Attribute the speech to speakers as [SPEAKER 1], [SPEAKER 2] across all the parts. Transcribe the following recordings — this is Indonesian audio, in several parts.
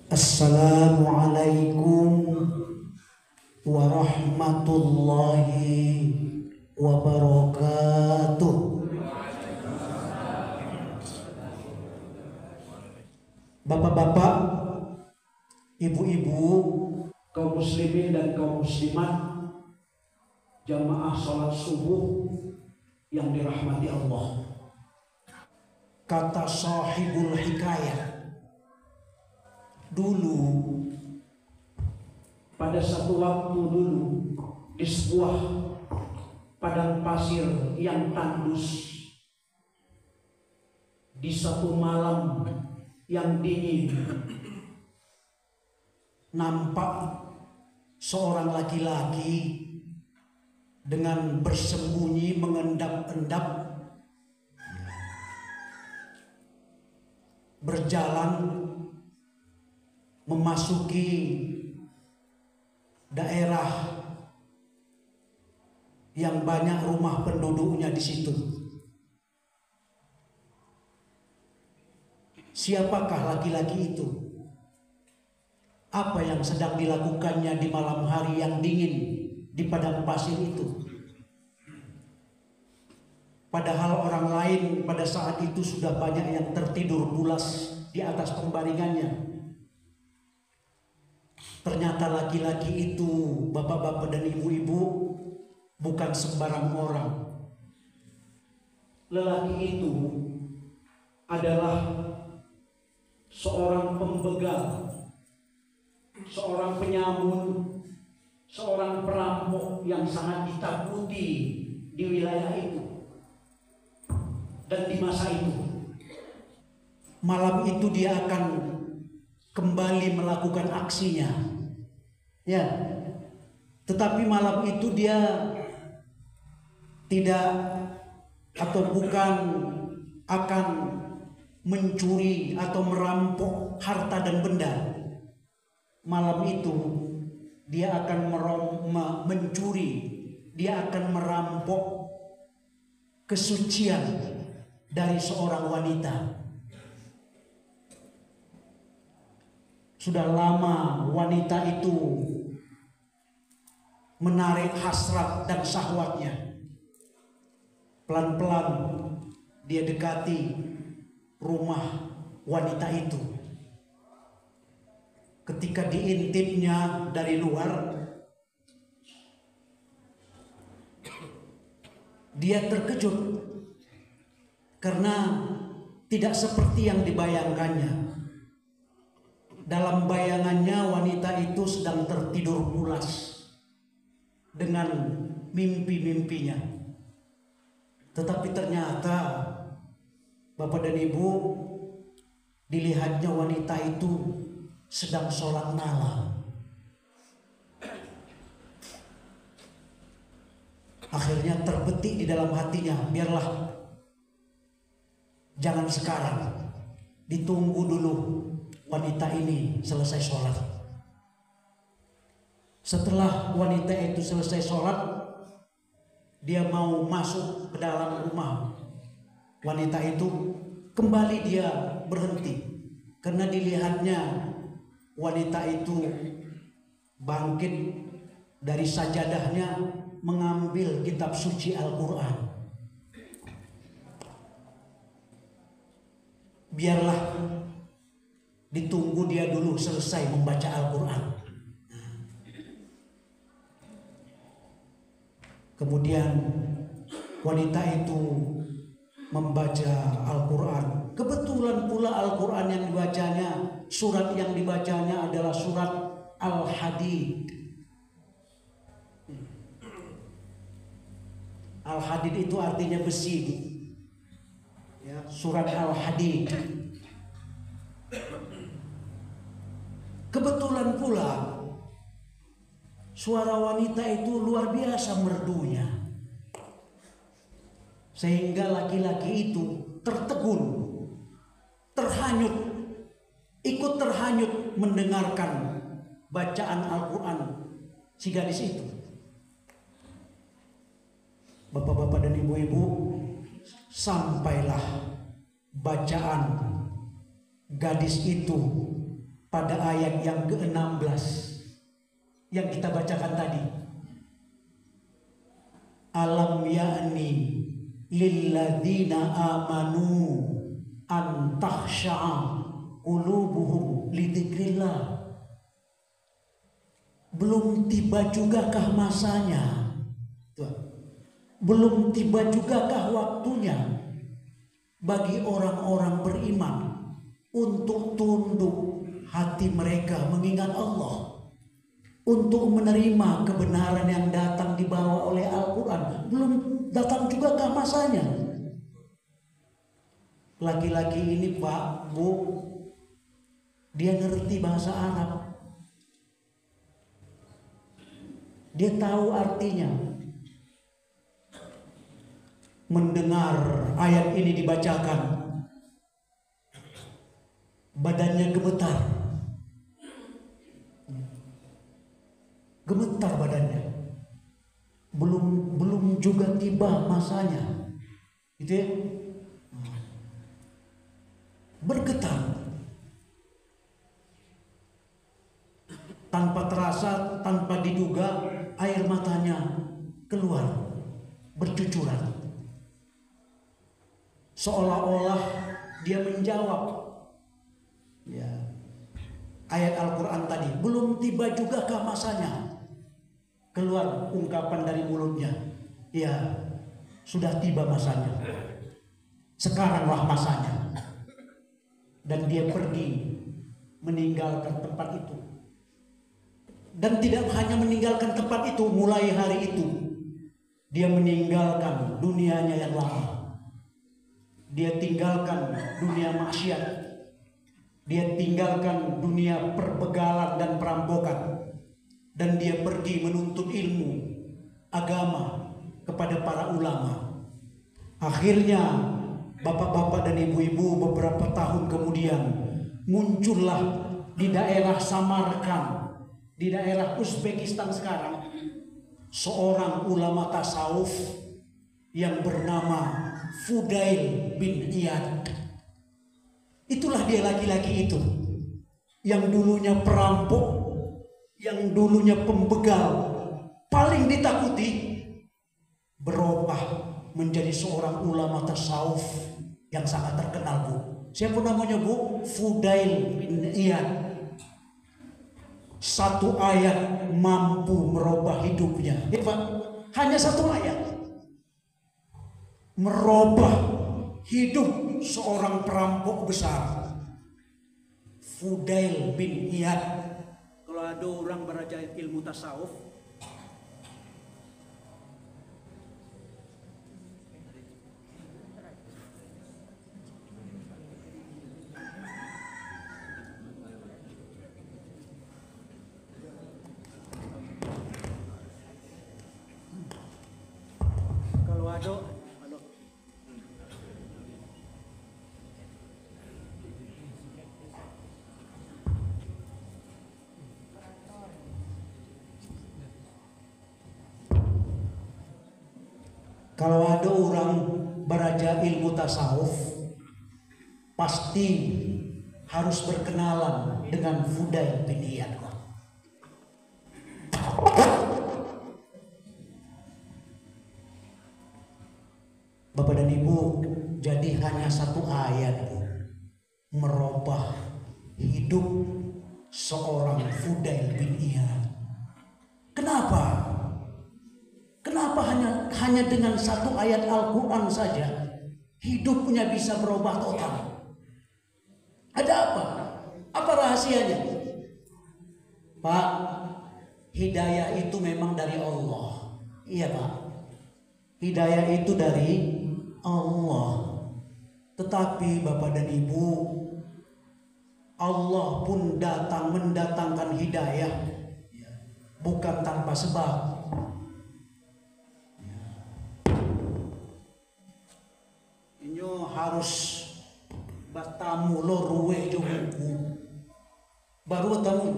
[SPEAKER 1] Assalamualaikum warahmatullahi wabarakatuh. Bapak-bapak, ibu-ibu, kaum muslimin dan kaum muslimat, jamaah salat subuh yang dirahmati Allah. Kata sahibul hikayah, dulu pada satu waktu dulu di sebuah padang pasir yang tandus, di satu malam yang dingin, nampak seorang laki-laki dengan bersembunyi mengendap-endap berjalan memasuki daerah yang banyak rumah penduduknya di situ. Siapakah laki-laki itu? Apa yang sedang dilakukannya di malam hari yang dingin di padang pasir itu? Padahal orang lain pada saat itu sudah banyak yang tertidur pulas di atas pembaringannya. Ternyata laki-laki itu, bapak-bapak dan ibu-ibu, bukan sembarang orang. Lelaki itu adalah seorang pembegal, seorang penyamun, seorang perampok yang sangat ditakuti di wilayah itu dan di masa itu. Malam itu dia akan kembali melakukan aksinya, ya. Tetapi malam itu dia tidak atau bukan akan mencuri atau merampok harta dan benda. Malam itu dia akan mencuri, dia akan merampok kesucian dari seorang wanita. Sudah lama wanita itu menarik hasrat dan syahwatnya. Pelan-pelan dia dekati rumah wanita itu. Ketika diintipnya dari luar, dia terkejut karena tidak seperti yang dibayangkannya. Dalam bayangannya wanita itu sedang tertidur pulas dengan mimpi-mimpinya. Tetapi ternyata Bapak dan Ibu, dilihatnya wanita itu sedang sholat malam. Akhirnya terbetik di dalam hatinya, biarlah jangan sekarang, ditunggu dulu wanita ini selesai sholat. Setelah wanita itu selesai sholat, dia mau masuk ke dalam rumah wanita itu. Kembali dia berhenti karena dilihatnya wanita itu bangkit dari sajadahnya mengambil kitab suci Al-Quran. Biarlah ditunggu dia dulu selesai membaca Al-Quran. Kemudian wanita itu membaca Al-Quran. Kebetulan pula Al-Quran yang dibacanya, surat yang dibacanya adalah surat Al-Hadid. Al-Hadid itu artinya besi, ya, surat Al-Hadid. Kebetulan pula suara wanita itu luar biasa merdunya, sehingga laki-laki itu tertegun, terhanyut, ikut terhanyut mendengarkan bacaan Al-Quran si gadis itu. Bapak-bapak dan ibu-ibu, sampailah bacaan gadis itu pada ayat yang ke-16 yang kita bacakan tadi. Alam ya'ni lilladzina amanu an takhsha'a qulubuhum lidzikrillah. Belum tiba jugakah masanya? Belum tiba jugakah waktunya bagi orang-orang beriman untuk tunduk hati mereka mengingat Allah, untuk menerima kebenaran yang datang dibawa oleh Al-Quran? Belum datang jugakah masanya? Laki-laki ini, Pak, Bu, dia ngerti bahasa Arab, dia tahu artinya. Mendengar ayat ini dibacakan, badannya gemetar. Gemetar badannya. Belum juga tiba masanya. Gitu ya. Bergetar. Tanpa terasa, tanpa diduga, air matanya keluar, bercucuran. Seolah-olah dia menjawab ya, ayat Al-Quran tadi. Belum tiba jugakah masanya? Keluar ungkapan dari mulutnya, ya sudah tiba masanya, sekaranglah masanya. Dan dia pergi meninggalkan tempat itu. Dan tidak hanya meninggalkan tempat itu, mulai hari itu dia meninggalkan dunianya yang lama. Dia tinggalkan dunia maksiat. Dia tinggalkan dunia perbegalan dan perampokan. Dan dia pergi menuntut ilmu agama kepada para ulama. Akhirnya bapak-bapak dan ibu-ibu, beberapa tahun kemudian muncullah di daerah Samarkand, di daerah Uzbekistan sekarang, seorang ulama tasawuf yang bernama Fudail bin Iyad. Itulah dia laki-laki itu yang dulunya perampok, yang dulunya pembegal, paling ditakuti, berubah menjadi seorang ulama tasawuf yang sangat terkenal, Bu. Siapa namanya, Bu? Fudail bin Iyad. Satu ayat mampu merubah hidupnya. Ya, Pak. Hanya satu ayat merubah hidup seorang perampok besar, Fudail bin Iyad. Kalau ada orang belajar ilmu tasawuf, kalau ada kalau ada orang belajar ilmu tasawuf, pasti harus berkenalan dengan Fudail bin Iyad. Bapak dan Ibu, jadi hanya satu ayat, Bu, merubah hidup seorang Fudail bin Iyad. Kenapa? Kenapa hanya dengan satu ayat Al-Quran saja hidupnya bisa berubah total? Ada apa? Apa rahasianya? Pak, hidayah itu memang dari Allah. Iya, Pak. Hidayah itu dari Allah. Tetapi Bapak dan Ibu, Allah pun mendatangkan hidayah bukan tanpa sebab. Harus bertamu lo ruweh jo buku baru bertamu.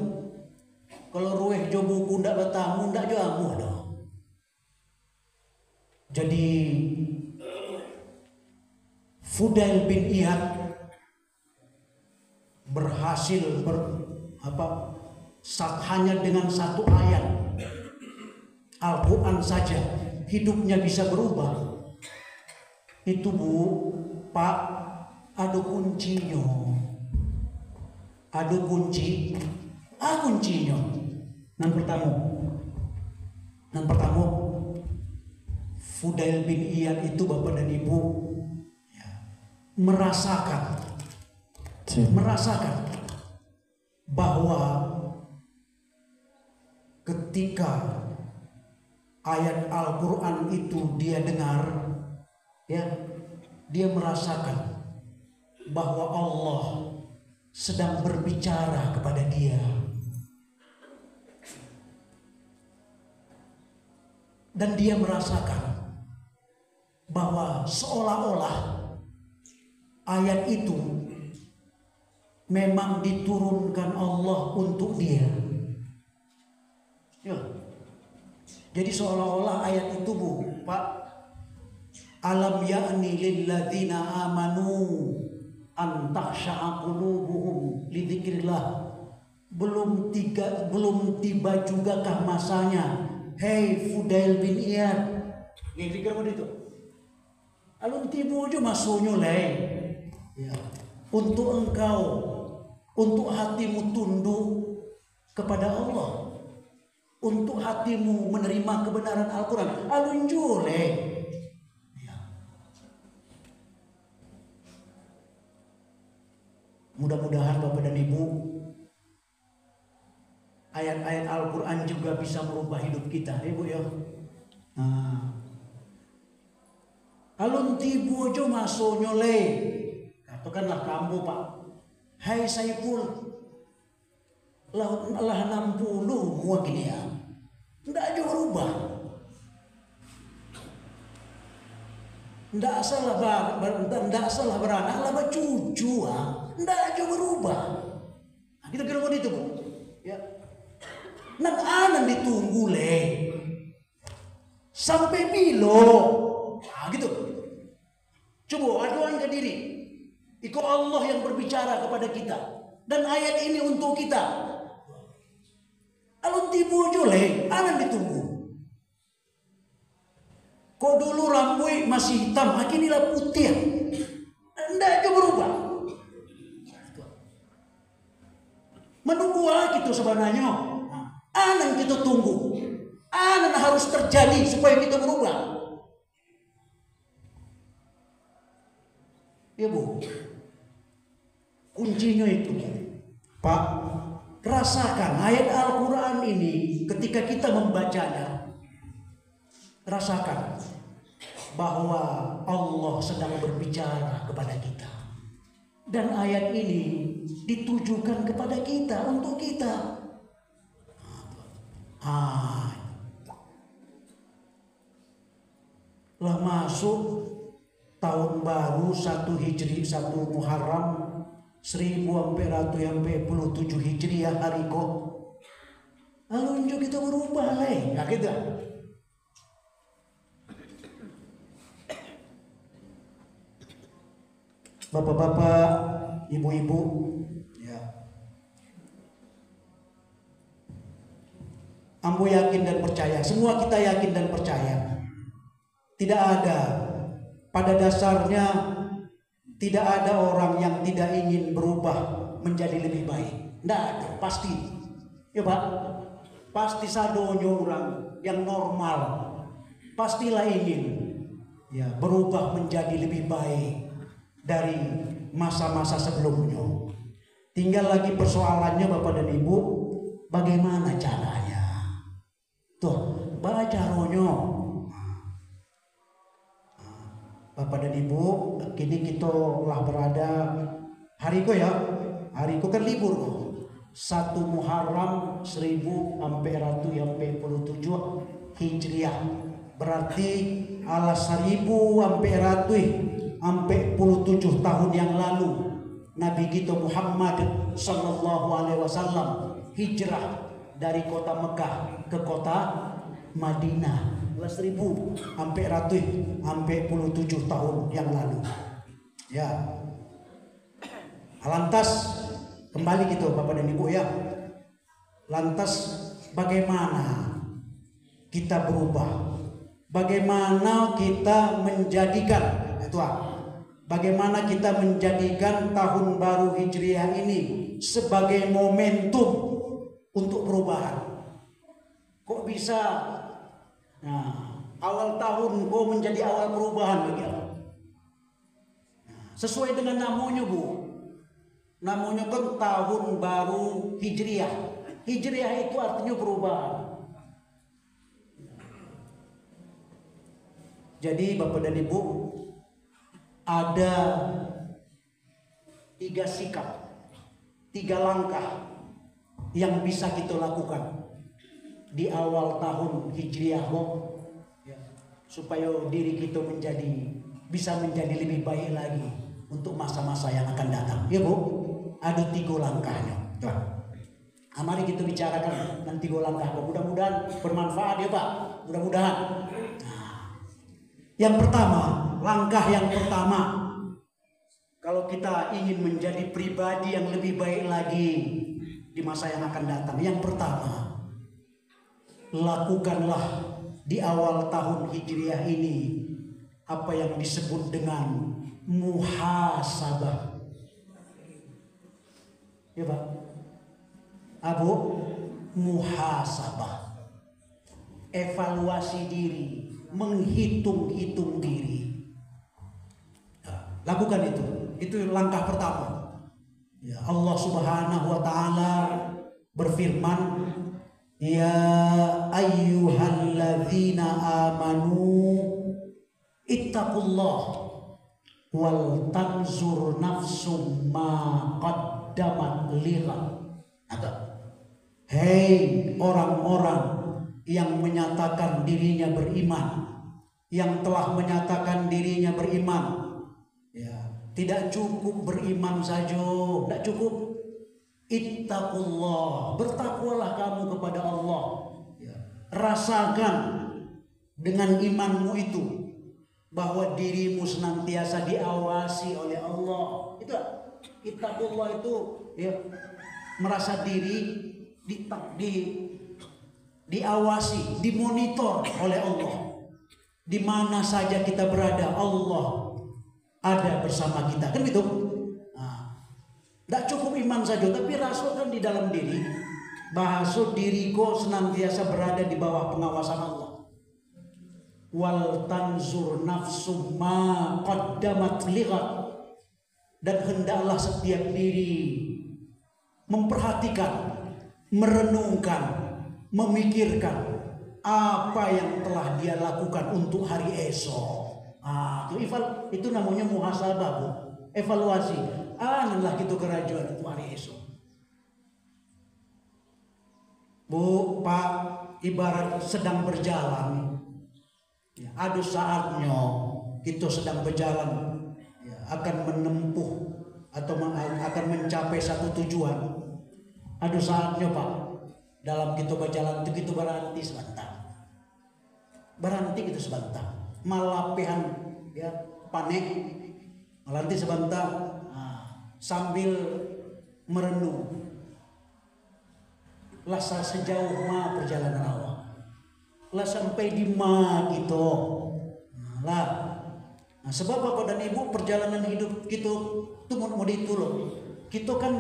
[SPEAKER 1] Kalau ruweh jo buku ndak bertamu ndak jo amu dong. Jadi Fudail bin Iyad berhasil hanya dengan satu ayat Al-Quran saja hidupnya bisa berubah. Itu Bu, Pak, ada kuncinya. Ada kuncinya. Nan pertama Fudail bin Iyad itu Bapak dan Ibu ya, merasakan bahwa ketika ayat Al-Quran itu dia dengar, ya, dia merasakan bahwa Allah sedang berbicara kepada dia. Dan dia merasakan bahwa seolah-olah ayat itu memang diturunkan Allah untuk dia. Ya. Jadi seolah-olah ayat itu Bu, Pak, alam ya'ni lilladzina amanu an takhsha'a qulubuhum li dzikrillah. Belum tiba jugakah masanya, hei Fudail bin Iyad, pikir begitu. Alun tiba aja masuknya ya. Untuk engkau, untuk hatimu tunduk kepada Allah, untuk hatimu menerima kebenaran Al-Quran, alun jule. Ya. Mudah-mudahan Bapak dan Ibu, ayat-ayat Al-Quran juga bisa merubah hidup kita, Ibu ya. Nah, alun tibu aja masuk nyole, katakanlah kamu Pak, hai Saiful, lah 60 gua gini ya, ndak aja berubah, ndak salah beranak, lah cucu ndak aja berubah. Nah, kita kira itu Bu, ya. Nan anan ditunggu sampai bilo, nah, gitu. Coba aduan ke diri, ikut Allah yang berbicara kepada kita, dan ayat ini untuk kita. Alun tibu jule, anan ditunggu. Kok dulu rambut masih hitam, akinilah putih, ndak aja berubah. Menunggu gitu sebenarnya. Anan kita tunggu, anan harus terjadi supaya kita berubah. Ya Bu, kuncinya itu Pak, rasakan ayat Al-Quran ini ketika kita membacanya, rasakan bahwa Allah sedang berbicara kepada kita. Dan ayat ini ditujukan kepada kita, untuk kita. Lah masuk tahun baru 1 Hijri 1 Muharram 1447 Hijriah hari kok. Lalu kita berubah nah gitu. Bapak-bapak, ibu-ibu, ya. Ambo yakin dan percaya, semua kita yakin dan percaya. Tidak ada, pada dasarnya tidak ada orang yang tidak ingin berubah menjadi lebih baik. Tidak ada, pasti. Ya Pak, pasti sadonyo orang yang normal, pastilah ingin ya berubah menjadi lebih baik dari masa-masa sebelumnya. Tinggal lagi persoalannya Bapak dan Ibu, bagaimana caranya? Tuh, baca ronyo. Bapak dan Ibu, kini kita telah berada hari ko ya, hari ko kan libur 1 Muharram 1447 Hijriah, berarti ala 1447 tahun yang lalu Nabi kita Muhammad sallallahu alaihi wasallam hijrah dari kota Mekah ke kota Madinah. 1447 tahun yang lalu. Ya. Lantas kembali gitu Bapak dan Ibu ya. Lantas bagaimana kita berubah? Bagaimana kita menjadikan bagaimana kita menjadikan tahun baru Hijriah ini sebagai momentum untuk perubahan? Kok bisa awal tahun kok menjadi awal perubahan bagi Allah? Sesuai dengan namanya, Bu. Namanya kan tahun baru Hijriah. Hijriah itu artinya perubahan. Jadi Bapak dan Ibu, ada 3 sikap, 3 langkah yang bisa kita lakukan di awal tahun Hijriah, supaya diri kita bisa menjadi lebih baik lagi untuk masa-masa yang akan datang. Ya Bu, ada 3 langkahnya. Mari kita bicarakan nanti 3 langkah. Mudah-mudahan bermanfaat ya Pak. Mudah-mudahan. Yang pertama, langkah yang pertama, kalau kita ingin menjadi pribadi yang lebih baik lagi di masa yang akan datang, yang pertama, lakukanlah di awal tahun Hijriah ini apa yang disebut dengan muhasabah. Ya Pak, Abu, muhasabah, evaluasi diri, menghitung-hitung diri. Lakukan itu langkah pertama. Ya, Allah Subhanahu wa taala berfirman, ya ayyuhalladzina amanu ittaqullah wal tanzur nafsum ma qaddamat lighad. Hei orang-orang yang menyatakan dirinya beriman, yang telah menyatakan dirinya beriman, tidak cukup beriman saja, tidak cukup. Ittaqullah, bertakwalah kamu kepada Allah. Rasakan dengan imanmu itu bahwa dirimu senantiasa diawasi oleh Allah. Itu ittaqullah itu merasa diri diawasi, dimonitor oleh Allah. Di mana saja kita berada, Allah ada bersama kita. Kan gitu. Tidak cukup iman saja, tapi rasakan di dalam diri bahwa diriku senantiasa berada di bawah pengawasan Allah. Wal tanzur nafsum ma qaddamat lighad, dan hendaklah setiap diri memperhatikan, merenungkan, memikirkan apa yang telah dia lakukan untuk hari esok. Itu namanya muhasabah, Bu. Evaluasi. Adalah gitu kerajaan untuk hari esok. Bu, Pak, ibarat sedang berjalan. Ada saatnya kita sedang berjalan, akan menempuh atau akan mencapai satu tujuan. Ada saatnya Pak, dalam kita berjalan itu kita berhenti sebentar. Berhenti gitu sebentar. Malapehan panik. Berhenti sebentar. Sambil merenung, lah sejauh mana perjalanan Allah, lah sampai di mana gitu, sebab Bapak dan Ibu, perjalanan hidup kita itu mau itu loh. Kita kan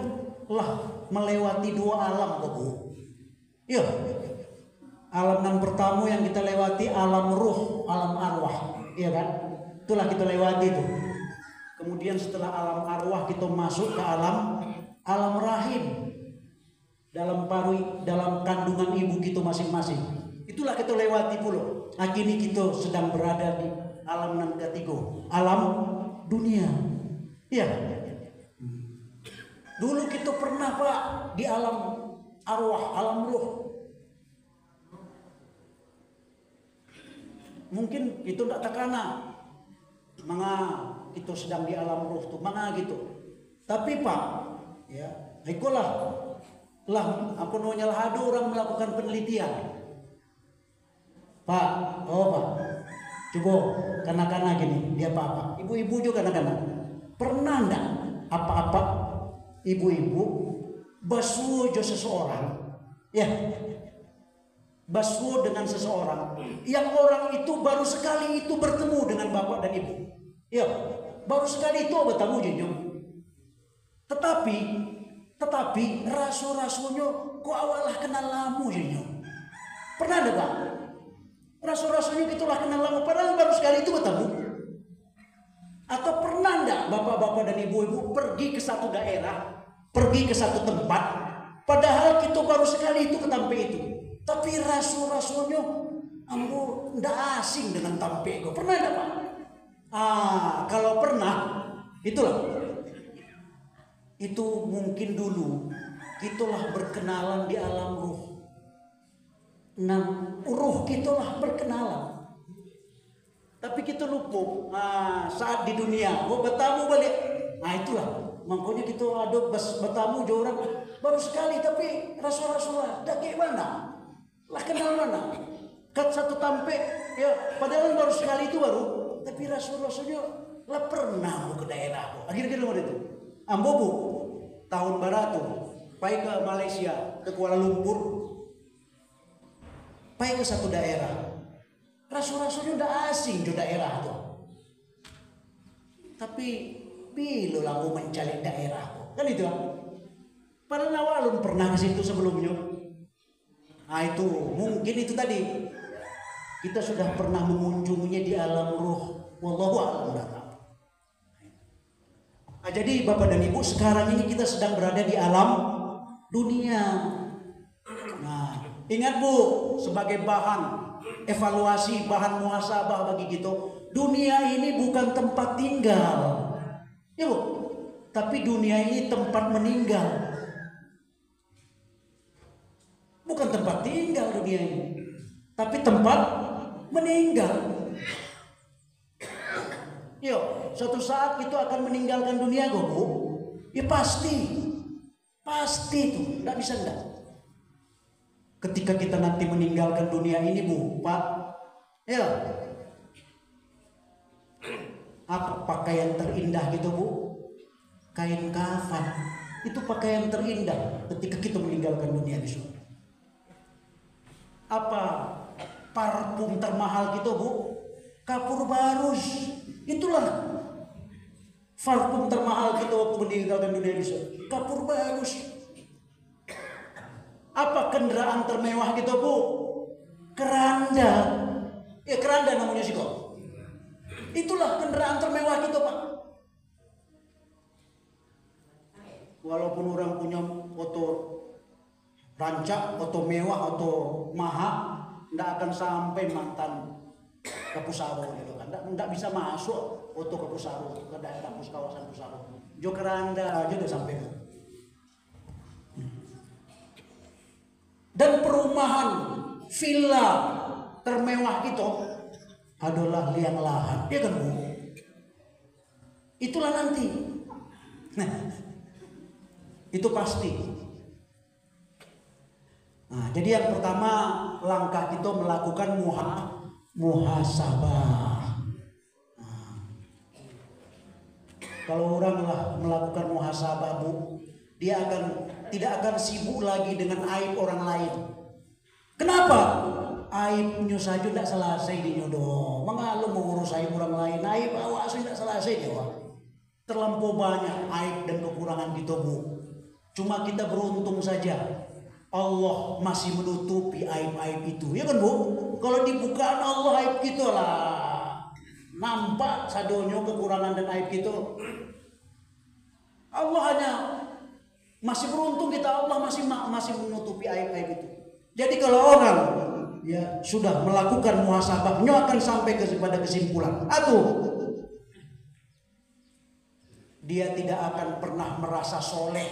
[SPEAKER 1] lah melewati 2 alam, Bu. Ya, alam yang pertama yang kita lewati alam ruh, alam arwah, iya kan? Itulah kita lewati itu. Kemudian setelah alam arwah kita masuk ke alam rahim, dalam kandungan ibu kita masing-masing. Itulah kita lewati pula. Kini kita sedang berada di alam yang ketiga, alam dunia. Ya. Dulu kita pernah Pak di alam arwah, alam ruh. Mungkin itu tidak terkena. Kita sedang di alam ruh tuh mana gitu. Tapi Pak, ikulah aku nanya ada orang melakukan penelitian. Pak, coba kanak-kanak gini, dia apa? Ibu-ibu juga kanak-kanak. Pernah enggak apa-apa ibu-ibu basuh seseorang Ya, baswo dengan seseorang yang orang itu baru sekali itu bertemu dengan bapak dan ibu. Ya, baru sekali itu bertemu jenjong. Tetapi rasul-rasulnya kok awalah kenal lamu jenjong. Pernah ada Pak? Rasul-rasulnya itulah kenal lama padahal baru sekali itu bertemu. Atau pernah enggak bapak-bapak dan ibu-ibu pergi ke satu daerah, pergi ke satu tempat, padahal kita baru sekali itu ke tempat itu. Tapi rasul-rasulnya ambo enggak asing dengan tempat itu. Pernah enggak Pak? Kalau pernah, itulah. Itu mungkin dulu kitalah berkenalan di alam ruh. Nah, ruh kitalah berkenalan. Tapi kita lupa saat di dunia bertamu balik. Itulah makanya kita ada bertamu jauh orang baru sekali tapi rasul-rasulullah dah kayak mana lah kenal mana kat satu tampe ya padahal baru sekali itu baru tapi rasul-rasulnya lah pernah ke daerah akhirnya lumur itu ambobu tahun baratu pai ke Malaysia ke Kuala Lumpur pai ke satu daerah. Rasul-rasulnya udah asing di daerah tuh. Tapi bila lagu mencari daerah kan itu padahal awalun pernah ke situ sebelumnya. Itu mungkin itu tadi kita sudah pernah mengunjunginya di alam ruh. Wallahu a'lam. Jadi Bapak dan Ibu sekarang ini kita sedang berada di alam dunia. Nah, ingat Bu sebagai bahan evaluasi bahan muhasabah bagi kita, dunia ini bukan tempat tinggal, ya Bu, tapi dunia ini tempat meninggal, bukan tempat tinggal dunia ini, tapi tempat meninggal. Yo, suatu saat kita akan meninggalkan dunia, Bu. Ya pasti itu, nggak bisa enggak. Ketika kita nanti meninggalkan dunia ini Bu, Pak, ya apa pakaian terindah gitu Bu? Kain kafan. Itu pakaian terindah ketika kita meninggalkan dunia di surga. Apa parfum termahal gitu Bu? Kapur barus. Itulah parfum termahal kita waktu meninggalkan dunia di surga. Kapur barus. Apa kendaraan termewah gitu Bu? Keranda. Ya keranda namanya sih kok. Itulah kendaraan termewah gitu Pak. Walaupun orang punya foto rancak, foto mewah, foto mahal, tidak akan sampai mantan ke Pusaro gitu kan. Tidak bisa masuk foto ke Pusaro, ke daerah kawasan Pusaro. Jo keranda aja udah sampai. Dan perumahan villa termewah itu adalah liang lahat, ya kan Bu? Itulah nanti. Nah, itu pasti. Nah, jadi yang pertama langkah kita melakukan muhasabah. Nah, kalau orang melakukan muhasabah Bu, dia tidak akan sibuk lagi dengan aib orang lain. Kenapa? Aibnya saja tidak selesai di nyodo. Mengalu mengurus aib orang lain. Aib awak sudah tidak selesai dia. Terlampau banyak aib dan kekurangan kita Bu. Cuma kita beruntung saja. Allah masih menutupi aib-aib itu. Ya kan Bu? Kalau dibukaan Allah aib kita lah. Nampak sadonyo kekurangan dan aib kita. Allah hanya masih beruntung kita, Allah masih menutupi aib-aib itu. Jadi kalau orang ya sudah melakukan muhasabahnya akan sampai kepada kesimpulan dia tidak akan pernah merasa soleh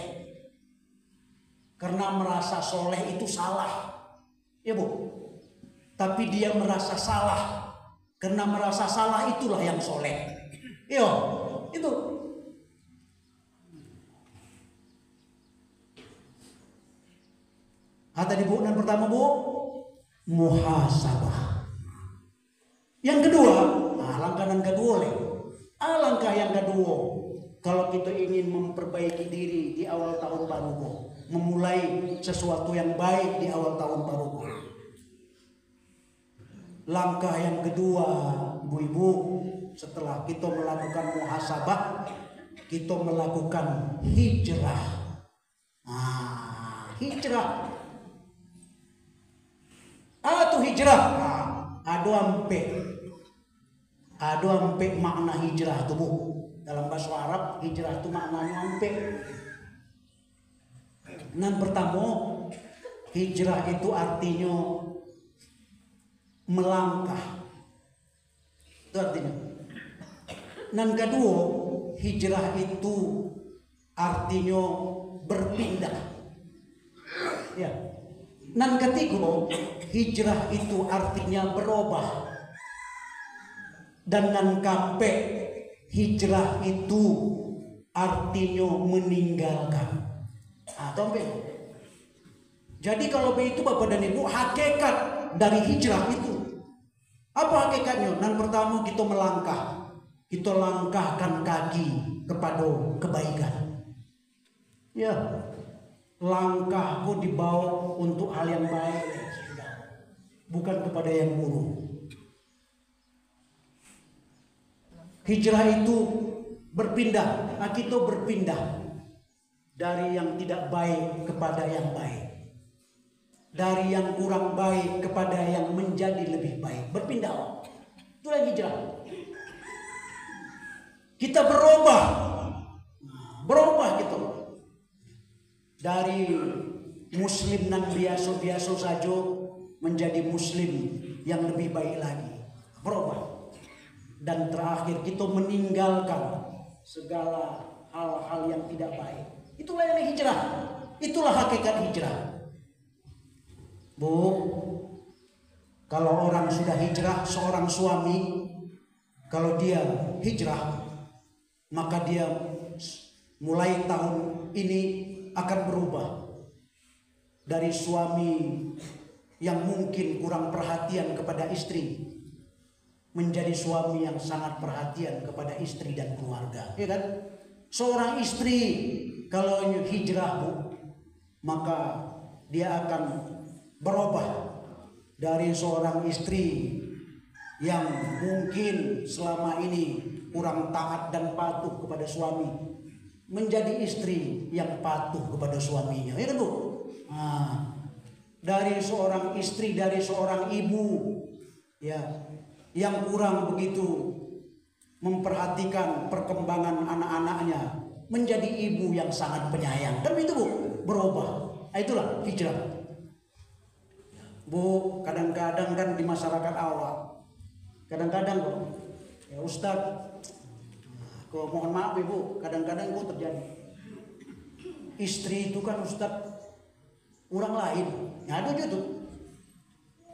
[SPEAKER 1] karena merasa soleh itu salah, ya Bu. Tapi dia merasa salah karena merasa salah itulah yang soleh. Yo, itu. Tadi Bu, dan pertama Bu, muhasabah. Yang kedua, langkah yang kedua, kalau kita ingin memperbaiki diri di awal tahun baru, memulai sesuatu yang baik di awal tahun baru. Langkah yang kedua, ibu-ibu, setelah kita melakukan muhasabah, kita melakukan hijrah. Hijrah. Atau hijrah. Ada ampe makna hijrah itu, Bu. Dalam bahasa Arab, hijrah itu maknanya ampe. Yang pertama, hijrah itu artinya melangkah. Itu artinya. Yang kedua, hijrah itu artinya berpindah. Ya. Yang ketiga, hijrah itu artinya berubah. Dan yang keempat, hijrah itu artinya meninggalkan. Jadi kalau begitu Bapak dan Ibu, hakikat dari hijrah itu apa hakikatnya? Yang pertama, kita melangkah. Kita langkahkan kaki kepada kebaikan. Ya, langkahku dibawa untuk hal yang baik, bukan kepada yang buruk. Hijrah itu berpindah. Kita berpindah dari yang tidak baik kepada yang baik, dari yang kurang baik kepada yang menjadi lebih baik. Berpindah. Itulah hijrah. Kita berubah gitu. Dari muslim yang biasa-biasa saja menjadi muslim yang lebih baik lagi. Berubah. Dan terakhir, kita meninggalkan segala hal-hal yang tidak baik. Itulah yang hijrah. Itulah hakikat hijrah. Bu, kalau orang sudah hijrah, seorang suami, kalau dia hijrah, maka dia mulai tahun ini akan berubah. Dari suami yang mungkin kurang perhatian kepada istri, menjadi suami yang sangat perhatian kepada istri dan keluarga, ya kan? Seorang istri kalau hijrah, Bu, maka dia akan berubah dari seorang istri yang mungkin selama ini kurang taat dan patuh kepada suami, menjadi istri yang patuh kepada suaminya, ya kan, Bu? Dari seorang istri, dari seorang ibu, ya, yang kurang begitu memperhatikan perkembangan anak-anaknya, menjadi ibu yang sangat penyayang. Dan itu, Bu, berubah. Itulah hijrah. Bu, kadang-kadang kan di masyarakat awal, kadang-kadang kok, ya Ustadz, kok mohon maaf Ibu, kadang-kadang kok terjadi. Istri itu kan Ustadz orang lain. Ya ada gitu.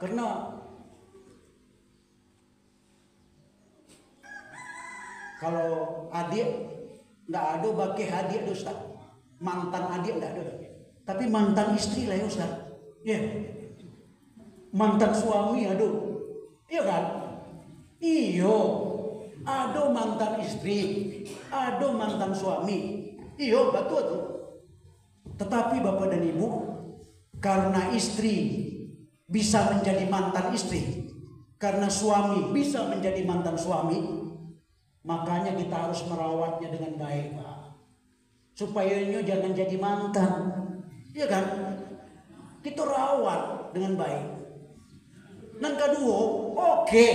[SPEAKER 1] Karena kalau adik nggak ada bagi adik Ustaz, mantan adik nggak ada, tapi mantan istri lah ya Ustaz, ya, mantan suami ada, iya kan? Iyo, ada mantan istri, ada mantan suami, iyo betul tuh. Tetapi Bapak dan Ibu, karena istri bisa menjadi mantan istri, karena suami bisa menjadi mantan suami, makanya kita harus merawatnya dengan baik, Pak. Supaya ini jangan jadi mantan. Iya kan? Kita rawat dengan baik. Yang kedua, oke,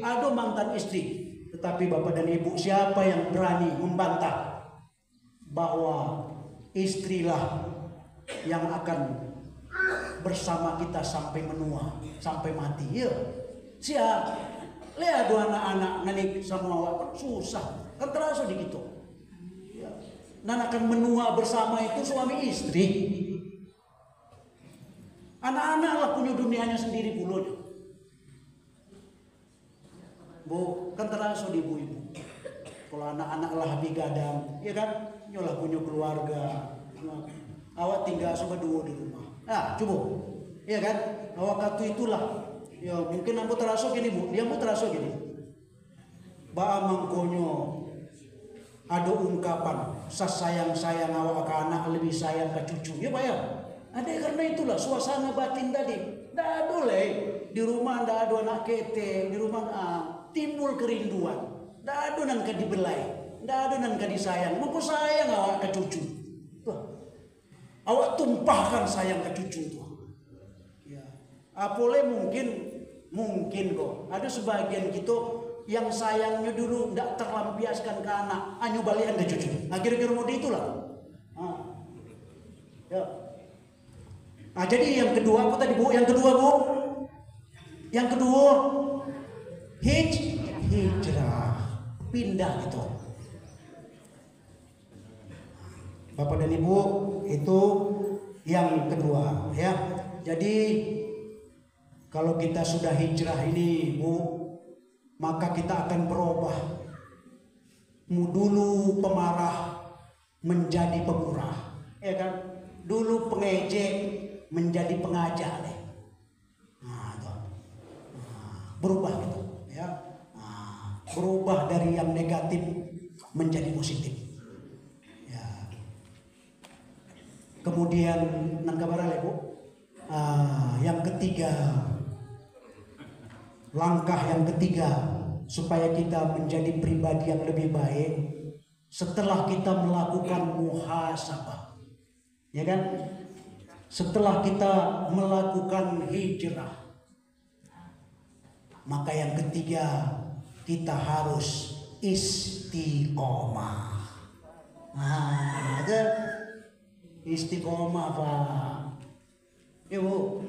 [SPEAKER 1] ada mantan istri. Tetapi Bapak dan Ibu, siapa yang berani membantah bahwa istrilah yang akan bersama kita sampai menua, sampai mati? Ya, siapa? Lihat dua anak-anak nanik sama awak susah, kan terasa di gitu. Ya. Dan akan menua bersama itu suami istri. Anak-anak lah punya dunianya sendiri puluh. Bu, kan terasa di ibu-ibu. Kalau anak-anak lah bigadang, ya kan, nyolah punya keluarga. Awak tinggal sama dua di rumah. Nah, coba, ya kan, awak katu itulah. Ya mungkin aku terasa gini Bu, dia mau terasa gini. Ba mangkonyo Ada ungkapan sayang awak ke anak lebih sayang ke cucu. Ya Pak ya. Ada karena itulah suasana batin tadi. Ndak ada le di rumah, ndak ada anak kete di rumah, timbul kerinduan. Ndak ada nan ka dibelai, ndak ada nan ka disayang. Mau sayang awak ke cucu. Tuh. Awak tumpahkan sayang ke cucu tuh. Ya. Apole mungkin kok ada sebagian kita yang sayangnya dulu tidak terlampiaskan ke anak, hanya balikan ke cucu. Kira-kira mode itulah. Ya. Jadi yang kedua apa tadi Bu? Yang kedua Bu? Yang kedua hijrah, pindah gitu. Bapak dan Ibu, itu yang kedua ya. Jadi kalau kita sudah hijrah ini Bu, maka kita akan berubah. Dulu pemarah menjadi pemurah, ya kan? Dulu pengejek menjadi pengajak, berubah gitu, ya. Berubah dari yang negatif menjadi positif. Ya. Kemudian nan kabar Bu, yang ketiga. Langkah yang ketiga supaya kita menjadi pribadi yang lebih baik setelah kita melakukan muhasabah, ya kan? Setelah kita melakukan hijrah, maka yang ketiga kita harus istiqomah. Ada istiqomah Pak. Ibu,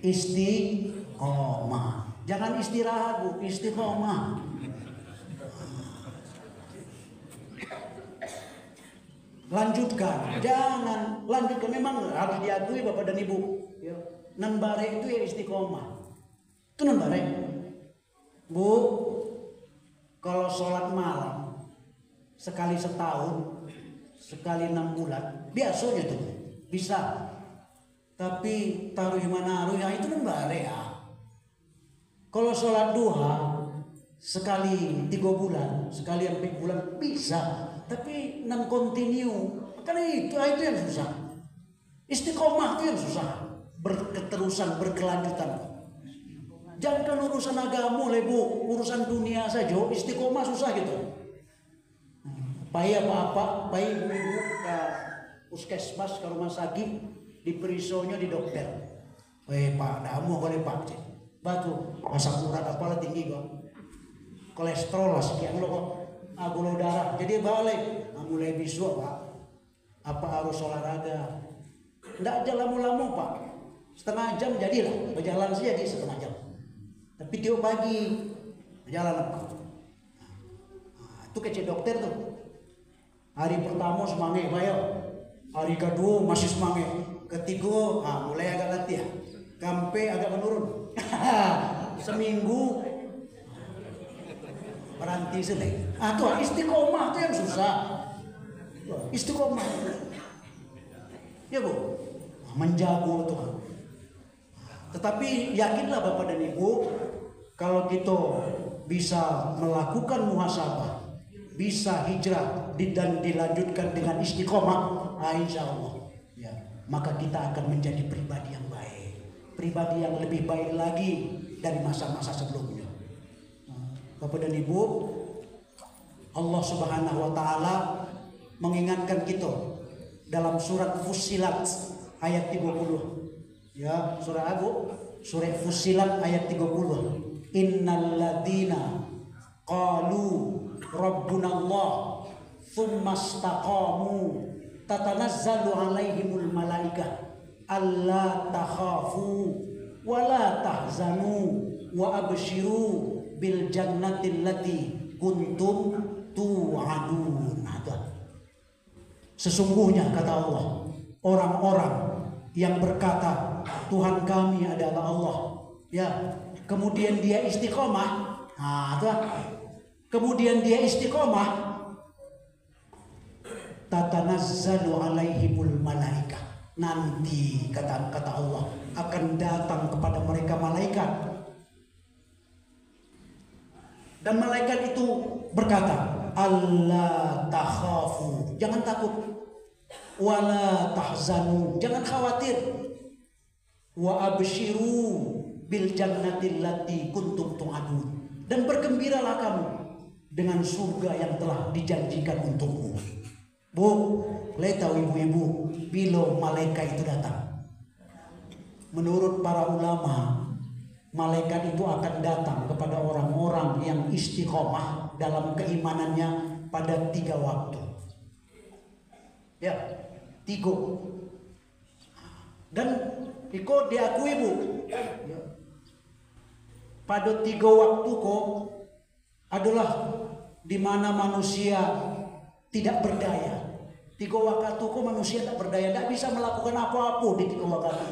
[SPEAKER 1] istiqomah. Jangan istirahat Bu, istiqomah. Lanjutkan, jangan lanjutkan. Memang harus diakui Bapak dan Ibu. Ya. Nan bare itu ya istiqomah. Itu nan bare. Bu, kalau sholat malam sekali setahun, sekali 6 bulan, biasanya tuh bisa. Tapi taruh mana ya itu nan bare ya. Kalau sholat duha sekali 3 bulan, sekali 4 bulan bisa, tapi non continue. Karena itu yang susah. Istiqomah itu yang susah, berketerusan, berkelanjutan. Jangan urusan agama Bu, urusan dunia saja istiqomah susah gitu. Payah apa-apa, payah ibu-ibu ke puskesmas, ke rumah sakit, di perisonya di dokter. Pak, damu boleh Pak. Batu asam urat apalah tinggi kok, kolesterol lah sekian lo kok, gula darah, jadi balik mulai bisu Pak. Apa harus olahraga? Nggak aja lama-lama Pak, setengah jam jadilah, berjalan saja di setengah jam. Tapi tiap pagi berjalan Pak. Itu kece dokter tuh. Hari pertama semangat bayar, hari kedua masih semangat, ketiga mulai agak latihan, sampai agak menurun. Seminggu berhenti selesai. Tuh istiqomah itu yang susah. Istiqomah. Ya Bu, menjaga Tuhan. Tetapi yakinlah Bapak dan Ibu, kalau kita bisa melakukan muhasabah, bisa hijrah dan dilanjutkan dengan istiqomah, insya Allah, ya, maka kita akan menjadi pribadi yang baik. Pribadi yang lebih baik lagi dari masa-masa sebelumnya. Bapak dan Ibu, Allah Subhanahu wa taala mengingatkan kita dalam surat Fussilat ayat 30. Ya, surah Fussilat ayat 30. Innal ladzina qalu rabbunallah tsumma istaqamu tatanazzalu alaihimul malaikah alla takhafu wa la tahzanu wa abshiru bil jannati allati kuntum tu'adun. Sesungguhnya kata Allah, orang-orang yang berkata Tuhan kami adalah Allah, ya, kemudian dia istiqomah, kemudian dia istiqomah, tatanazzalu alaihimul malaikah. Nanti kata Allah akan datang kepada mereka malaikat, dan malaikat itu berkata, alla takhafu, jangan takut, wala tahzanu, jangan khawatir, wa abshiru bil jannati allati kuntum tu'adun, dan bergembiralah kamu dengan surga yang telah dijanjikan untukmu. Bu, boleh tahu ibu-ibu, bila malaikat itu datang, menurut para ulama, malaikat itu akan datang kepada orang-orang yang istiqomah dalam keimanannya pada 3 waktu. Ya, 3. Dan ikut diakui bu, pada 3 waktu kok adalah di mana manusia tidak berdaya. 3 waktu kok manusia tidak berdaya, tidak bisa melakukan apa-apa di 3 waktu.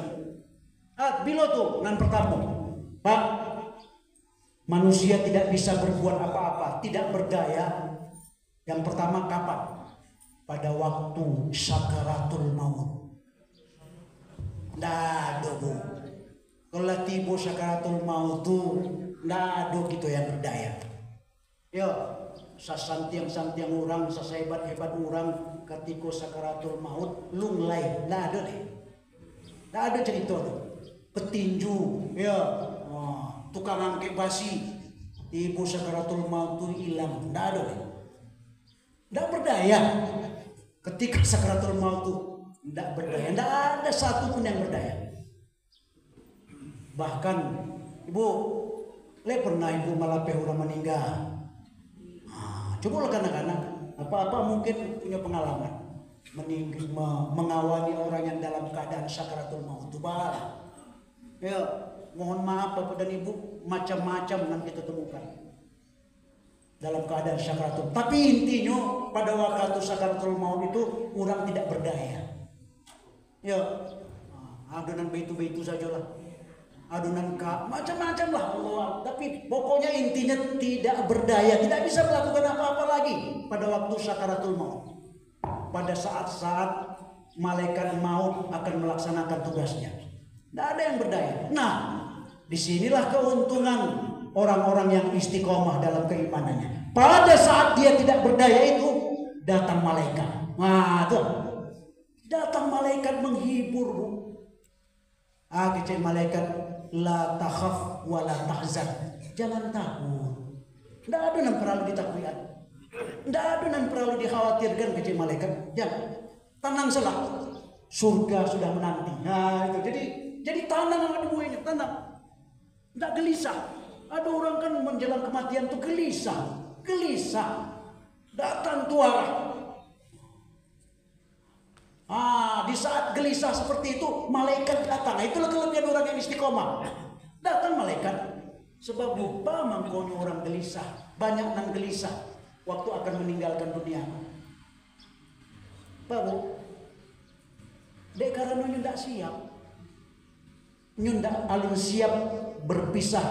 [SPEAKER 1] Bila tuh nan pertama, Pak, manusia tidak bisa berbuat apa-apa, tidak berdaya. Yang pertama kapan? Pada waktu sakaratul maut. Nggak ada bu. Kalau tiba sakaratul maut tuh nggak ada gitu yang berdaya. Ya, sasantiang-santiang orang, sasebat-hebat orang ketika sakaratul maut lunglai, nggak ada deh. Nggak ada cerita tuh. Petinju, ya, tukang angkat basi, tiba sakaratul maut tuh hilang, nggak ada deh. Nggak berdaya. Ketika sakaratul maut tuh nggak berdaya, nggak ada satu pun yang berdaya. Bahkan ibu, pernah ibu malape orang meninggal. Coba kanak-kanak, apa-apa mungkin punya pengalaman mengawali orang yang dalam keadaan sakaratul maut itu bah. Ya, mohon maaf Bapak dan Ibu, macam-macam yang kita temukan dalam keadaan sakaratul. Tapi intinya pada waktu sakaratul maut itu orang tidak berdaya. Ya, adonan begitu-begitu sajalah. Adonan macam-macam lah Allah. Tapi pokoknya intinya tidak berdaya, tidak bisa melakukan apa-apa lagi pada waktu sakaratul maut. Pada saat-saat malaikat maut akan melaksanakan tugasnya, tidak ada yang berdaya. Nah, disinilah keuntungan orang-orang yang istiqomah dalam keimanannya. Pada saat dia tidak berdaya itu datang malaikat. Nah, tuh datang malaikat menghibur bu. Kecil malaikat, la takhaf wa la tahzan, jangan takut. Tidak ada yang perlu ditakutkan, tidak ada yang perlu dikhawatirkan kecil malaikat. Ya, tenang salah, surga sudah menanti. Nah itu jadi tenang sama ibunya, tenang, tidak gelisah. Ada orang kan menjelang kematian tuh gelisah, datang tuara. Di saat gelisah seperti itu malaikat datang. Itulah kelebihan orang yang istiqomah. Datang malaikat. Sebab lupa mangkonya orang gelisah, banyak nan gelisah waktu akan meninggalkan dunia. Baru dek karena ndak siap. Ndak alun siap berpisah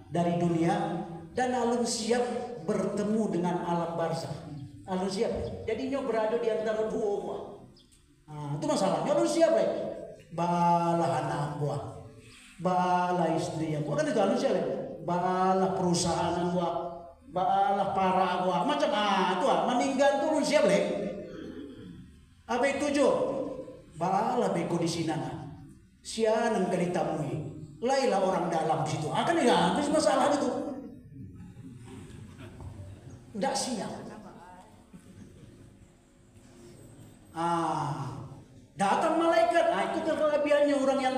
[SPEAKER 1] dari dunia dan alun siap bertemu dengan alam barzakh. Alun siap. Jadinya berada di antara dua. Itu masalahnya lu siapa ya? Bala anak gua, bala istri yang gua, kan itu manusia ya? Bala perusahaan gua, bala para gua, macam itu meninggal tuh lu siapa ya? Apa itu jo? Bala beko di sini nah, sianang kali tamui, lailah orang dalam situ, akan ya habis masalah itu, ndak siap. Datang malaikat. Itu kelebihannya orang yang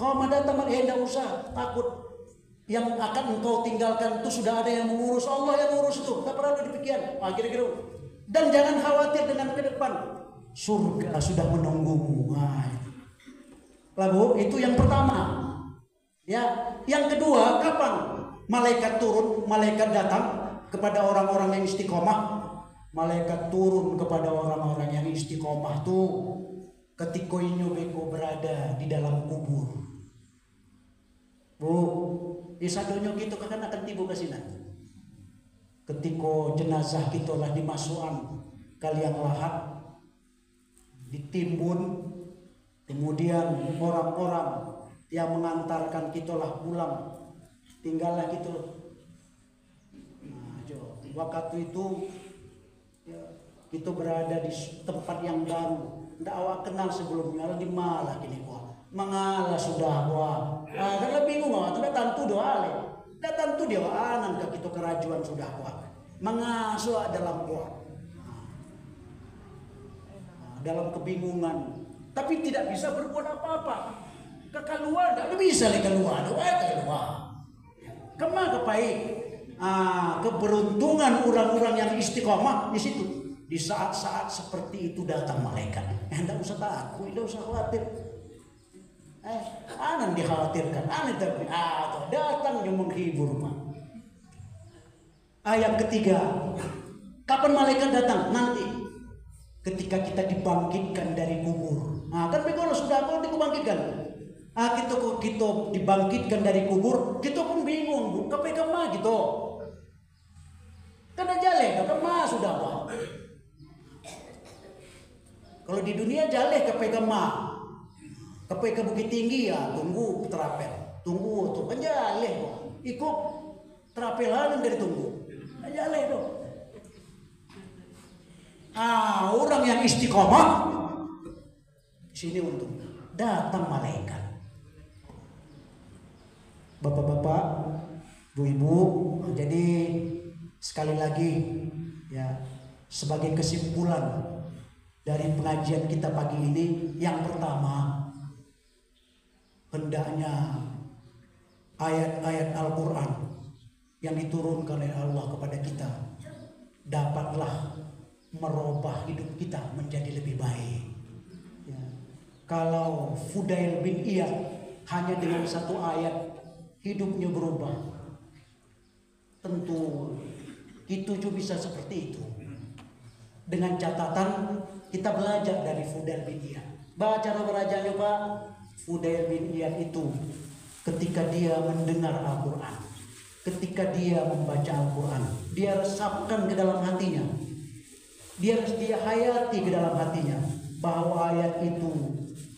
[SPEAKER 1] kalau datang malaikat tidak usah takut. Yang akan engkau tinggalkan itu sudah ada yang mengurus, Allah yang mengurus itu. Tak perlu dipikir. Kira-kira. Dan jangan khawatir dengan ke depan. Surga sudah menunggumu. Lalu itu yang pertama. Ya, yang kedua, kapan malaikat turun, malaikat datang kepada orang-orang yang istiqomah? Malaikat turun kepada orang-orang yang istiqomah tuh ketika inyo beko berada di dalam kubur. Bu, isadonya gitu kan akan tiba ke sini. Ketika jenazah kita lah dimasukkan kalian lahat, ditimbun, kemudian orang-orang yang mengantarkan kita lah pulang, tinggallah gitu. waktu itu ya, kita berada di tempat yang baru. Ndak awak kenal sebelumnya di malah kini gua. Mengalah sudah gua. Karena bingung awak, datang tu doa le. Datang tu dia anan ke kita kerajuan sudah gua. Mengasuh dalam gua. Dalam kebingungan, tapi tidak bisa berbuat apa-apa. Keluar, tidak bisa keluar, keluar. Kemana kepai? Keberuntungan orang-orang yang istiqomah di situ. Di saat-saat seperti itu datang malaikat. Tidak usah takut, tidak usah khawatir. Anan dikhawatirkan, anan tapi datang yang menghibur mah. Ayat ketiga, kapan malaikat datang? Nanti. Ketika kita dibangkitkan dari kubur. Kan kalau sudah kalau dibangkitkan. Kita dibangkitkan dari kubur, kita pun bingung, Bu. Kapan kemana gitu? Karena jaleh, kemana sudah, Pak? Kalau di dunia jaleh kapan kemana? Kapan ke Bukit Tinggi ya, tunggu terapel. Tunggu tuh, kan jaleh, Pak. Ikut terapelan dari tunggu. Jaleh dong. Orang yang istiqomah sini untuk datang malaikat. Bapak-bapak, ibu-ibu, jadi sekali lagi ya sebagai kesimpulan dari pengajian kita pagi ini, yang pertama, hendaknya ayat-ayat Al-Quran yang diturunkan oleh Allah kepada kita dapatlah merubah hidup kita menjadi lebih baik. Ya. Kalau Fudail bin Iyad hanya dengan satu ayat hidupnya berubah, tentu kita juga bisa seperti itu. Dengan catatan kita belajar dari Fudail bin Iyad. Baca bacanya Pak. Fudail bin Iyad itu ketika dia mendengar Al-Quran, ketika dia membaca Al-Quran, dia resapkan ke dalam hatinya. Dia hayati ke dalam hatinya bahwa ayat itu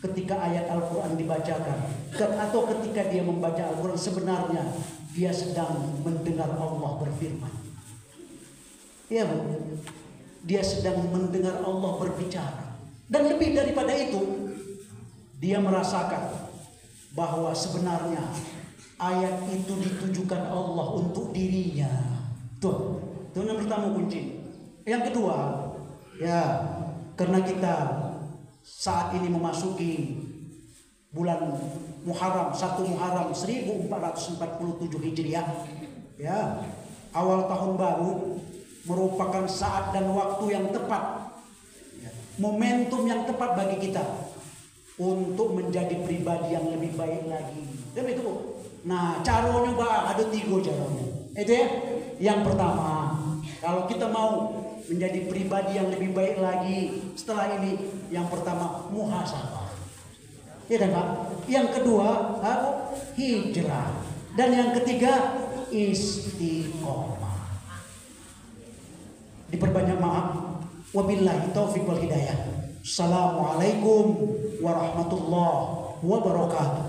[SPEAKER 1] ketika ayat Al-Quran dibacakan atau ketika dia membaca Al-Quran sebenarnya dia sedang mendengar Allah berfirman. Iya Bu, dia sedang mendengar Allah berbicara. Dan lebih daripada itu, dia merasakan bahwa sebenarnya ayat itu ditujukan Allah untuk dirinya. Tuh yang pertama kunci. Yang kedua, ya karena kita saat ini memasuki bulan Muharram, 1 Muharram 1447 Hijriah, ya, awal tahun baru, merupakan saat dan waktu yang tepat, momentum yang tepat bagi kita untuk menjadi pribadi yang lebih baik lagi. Dan itu, nah caranya Pak ada 3 caranya. Itu ya. Yang pertama, kalau kita mau menjadi pribadi yang lebih baik lagi setelah ini, yang pertama muhasabah. Ya kan Pak? Yang kedua, hijrah. Dan yang ketiga, istiqomah. Diperbanyak maaf. Wabillahi taufiq wal hidayah. Assalamualaikum warahmatullahi wabarakatuh.